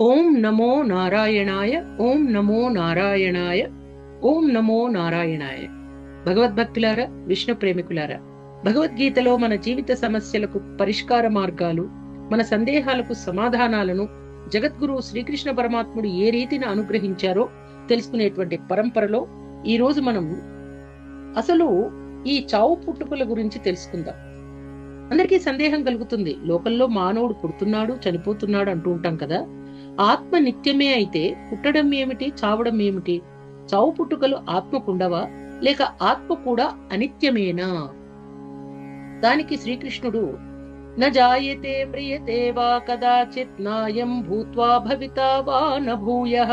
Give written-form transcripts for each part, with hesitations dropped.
ఓం నమో నారాయణాయ, ఓం నమో నారాయణాయ, ఓం నమో నారాయణాయ. భగవద్భక్తులారా, విష్ణు ప్రేమికులారా, భగవద్గీతలో మన జీవిత సమస్యలకు పరిష్కార మార్గాలు, మన సందేహాలకు సమాధానాలను జగద్గురు శ్రీకృష్ణ పరమాత్ముడు ఏ రీతిని అనుగ్రహించారో తెలుసుకునేటువంటి పరంపరలో ఈ రోజు మనం అసలు ఈ చావు పుట్టుకల గురించి తెలుసుకుందాం. అందరికీ సందేహం కలుగుతుంది, లోకంలో మానవుడు పుడుతున్నాడు చనిపోతున్నాడు అంటూ ఉంటాం కదా, ఆత్మ నిత్యమే అయితే పుట్టడం ఏమిటి, చావడం ఏమిటి? చావు పుట్టుకలు ఆత్మకుండవా, లేక ఆత్మ కూడా అనిత్యమేనా? దానికి శ్రీకృష్ణుడు న జాయతే మ్రియతే వా కదాచిత్ నాయం భూత్వా భవితా వా న భూయః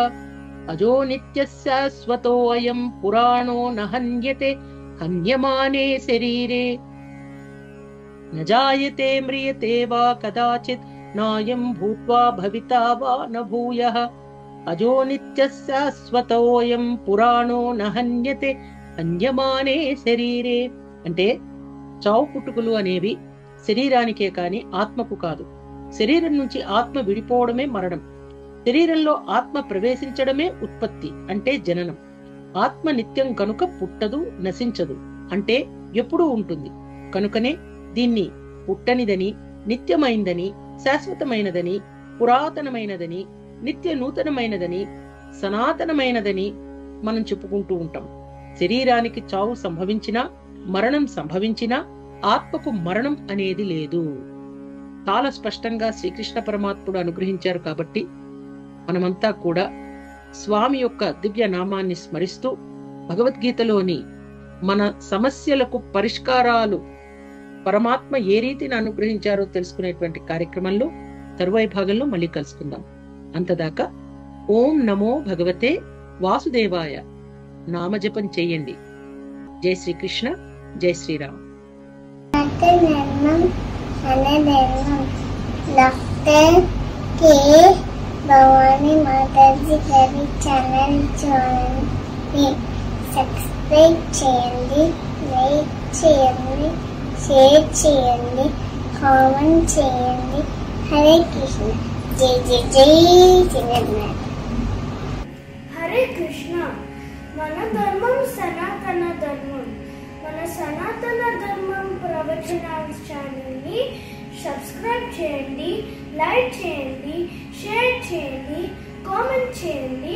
అజో నిత్యశాశ్వతో అయం పురాణో న హన్యతే హన్యమానే శరీరే. న జాయతే మ్రియతే వా కదాచిత్ నాయం భూత్వా భవితా వా న భూయః అజో నిత్యశాశ్వతోయం పురాణో న హన్యతే హన్యమానే శరీరే. అంటే చావు పుట్టుకలు అనేవి శరీరానికే కాని ఆత్మకు కాదు. శరీరం నుంచి ఆత్మ విడిపోవడమే మరణం. శరీరంలో ఆత్మ ప్రవేశించడమే ఉత్పత్తి, అంటే జననం. ఆత్మ నిత్యం కనుక పుట్టదు, నశించదు, అంటే ఎప్పుడూ ఉంటుంది. కనుకనే దీన్ని పుట్టనిదని, నిత్యమైందని, శాశ్వతమైనదని, పురాతనమైనదని, నిత్య నూతనమైనదని, సనాతనమైనదని మనం చెప్పుకుంటూ ఉంటాం. శరీరానికి చావు సంభవించినా, మరణం సంభవించినా ఆత్మకు మరణం అనేది లేదు. చాలా స్పష్టంగా శ్రీకృష్ణ పరమాత్ముడు అనుగ్రహించారు. కాబట్టి మనమంతా కూడా స్వామి యొక్క దివ్య నామాన్ని స్మరిస్తూ భగవద్గీతలోని మన సమస్యలకు పరిష్కారాలు పరమాత్మ ఏ రీతిని అనుగ్రహించారో తెలుసుకునేటువంటి కార్యక్రమంలో తరువాయి భాగంలో మళ్ళీ కలుసుకుందాం. అంతదాకా ఓం నమో భగవతే వాసుదేవాయ నామజపం చేయండి. జై శ్రీకృష్ణ, జై శ్రీరామ్. భవానీ మాతాజీ గారి ఛానల్ చూడండి, సబ్స్క్రైబ్ చేయండి, లైక్ చేయండి, షేర్ చేయండి, కామెంట్ చేయండి. హరే కృష్ణ. జై జై జై జగన్నాథ్. హరే కృష్ణ. మన ధర్మం సనాతన ధర్మం. మన సనాతన ధర్మం ప్రవచనాల ఛానల్ని సబ్స్క్రైబ్ చేయండి, లైక్ చేయండి, షేర్ చేయండి, కామెంట్ చేయండి.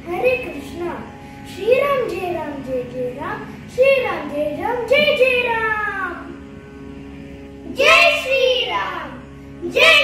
హరే కృష్ణ. శ్రీరామ్ జయ రామ్ జయ జయ రామ్, శ్రీరామ్ జయ రామ్ జయ జయ రామ్. జై శ్రీరామ్, జై